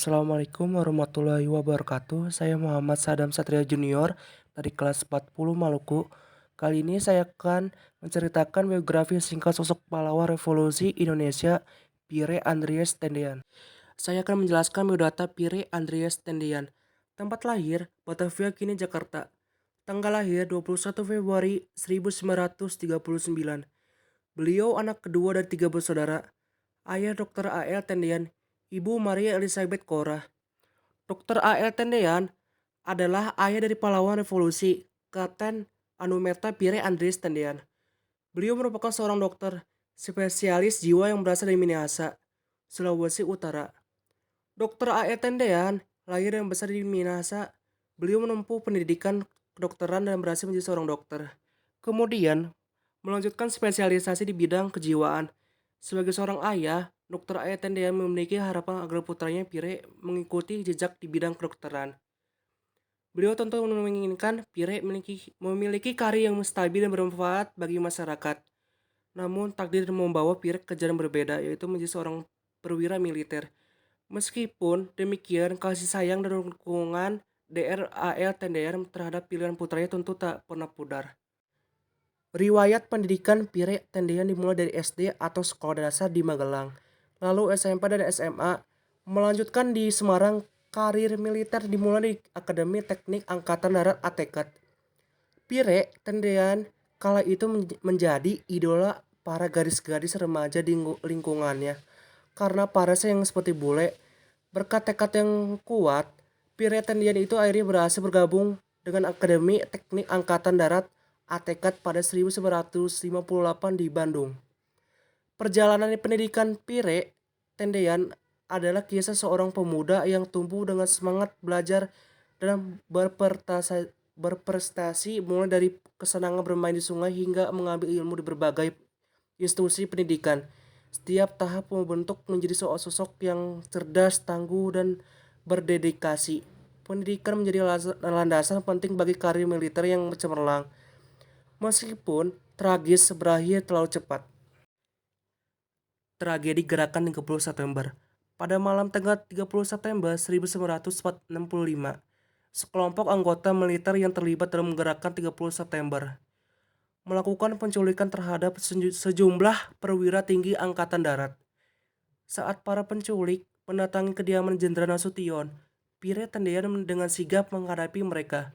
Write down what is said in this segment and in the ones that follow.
Assalamualaikum warahmatullahi wabarakatuh. Saya Muhammad Sadam Satria Junior dari kelas 40 Maluku. Kali ini saya akan menceritakan biografi singkat sosok pahlawan revolusi Indonesia, Pire Andreas Tendean. Saya akan menjelaskan biodata Pire Andreas Tendean. Tempat lahir, Batavia kini Jakarta. Tanggal lahir 21 Februari 1939. Beliau anak kedua dari 3 bersaudara. Ayah Dr. A.L. Tendean, Ibu Maria Elizabeth Korah. Dr. A.L. Tendean adalah ayah dari pahlawan revolusi, Kapten Anumerta Pire Andreas Tendean. Beliau merupakan seorang dokter spesialis jiwa yang berasal dari Minahasa, Sulawesi Utara. Dr. A.L. Tendean lahir dan besar di Minahasa. Beliau menempuh pendidikan kedokteran dan berhasil menjadi seorang dokter. Kemudian, melanjutkan spesialisasi di bidang kejiwaan. Sebagai seorang ayah, Dr. A.L. Tendean memiliki harapan agar putranya Pire mengikuti jejak di bidang kedokteran. Beliau tentu menginginkan Pire memiliki karir yang stabil dan bermanfaat bagi masyarakat. Namun takdir membawa Pire ke jalan berbeda, yaitu menjadi seorang perwira militer. Meskipun demikian, kasih sayang dan dukungan Dr. A.L. Tendean terhadap pilihan putranya tentu tak pernah pudar. Riwayat pendidikan Pire Tendean dimulai dari SD atau sekolah dasar di Magelang, lalu SMP dan SMA. Melanjutkan di Semarang, karir militer dimulai di Akademi Teknik Angkatan Darat ATK. Pire Tendean kala itu menjadi idola para gadis-gadis remaja di lingkungannya. Karena parasnya yang seperti bule, berkat tekad yang kuat, Pire Tendean itu akhirnya berhasil bergabung dengan Akademi Teknik Angkatan Darat ATK pada 1958 di Bandung. Perjalanan pendidikan Pire Tendean adalah kisah seorang pemuda yang tumbuh dengan semangat belajar dan berprestasi mulai dari kesenangan bermain di sungai hingga mengambil ilmu di berbagai institusi pendidikan. Setiap tahap membentuk menjadi sosok yang cerdas, tangguh, dan berdedikasi. Pendidikan menjadi landasan penting bagi karir militer yang cemerlang. Meskipun tragis berakhir terlalu cepat. Tragedi Gerakan 30 September. Pada malam tanggal 30 September 1965, sekelompok anggota militer yang terlibat dalam Gerakan 30 September melakukan penculikan terhadap sejumlah perwira tinggi Angkatan Darat. Saat para penculik mendatangi kediaman Jenderal Nasution, Pire Tendean dengan sigap menghadapi mereka.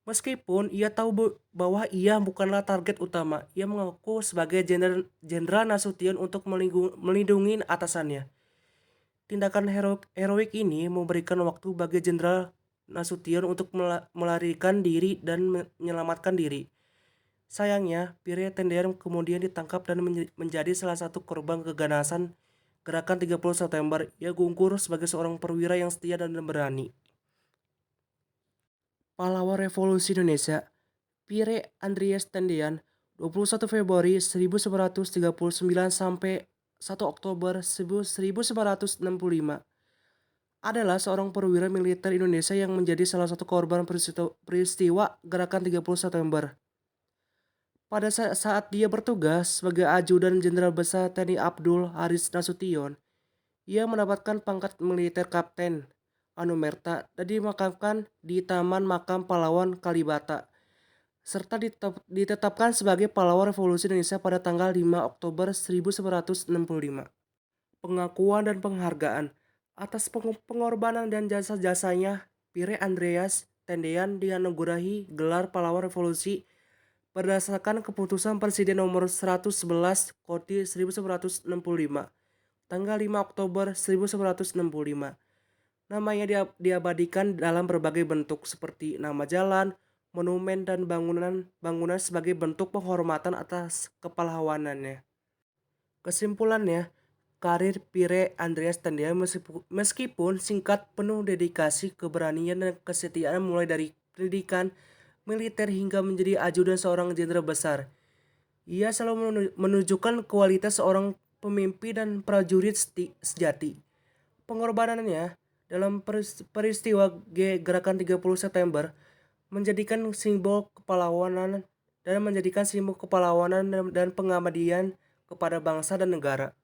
Meskipun ia tahu bahwa ia bukanlah target utama, ia mengaku sebagai Jenderal Nasution untuk melindungi atasannya. Tindakan heroik ini memberikan waktu bagi Jenderal Nasution untuk melarikan diri dan menyelamatkan diri. Sayangnya, Pire Tendean kemudian ditangkap dan menjadi salah satu korban keganasan Gerakan 30 September. Ia gugur sebagai seorang perwira yang setia dan berani. Pahlawan Revolusi Indonesia, Pire Andreas Tendean, 21 Februari 1939 sampai 1 Oktober 1965, adalah seorang perwira militer Indonesia yang menjadi salah satu korban peristiwa Gerakan 30 September. Pada saat dia bertugas sebagai ajudan Jenderal Besar TNI Abdul Haris Nasution, ia mendapatkan pangkat militer Kapten Anumerta dan dimakamkan di Taman Makam Pahlawan Kalibata, serta ditetapkan sebagai pahlawan revolusi Indonesia pada tanggal 5 Oktober 1965. Pengakuan dan penghargaan atas pengorbanan dan jasa-jasanya, Pire Andreas Tendean dianugerahi gelar pahlawan revolusi berdasarkan keputusan Presiden nomor 111 Kodi 1965, tanggal 5 Oktober 1965. Namanya diabadikan dalam berbagai bentuk seperti nama jalan, monumen, dan bangunan sebagai bentuk penghormatan atas kepahlawanannya. Kesimpulannya, karir Pire Andreas Tendean meskipun singkat penuh dedikasi, keberanian, dan kesetiaan mulai dari pendidikan militer hingga menjadi ajudan seorang jenderal besar. Ia selalu menunjukkan kualitas seorang pemimpin dan prajurit sejati. Pengorbanannya dalam peristiwa Gerakan 30 September menjadikan simbol kepahlawanan dan pengabdian kepada bangsa dan negara.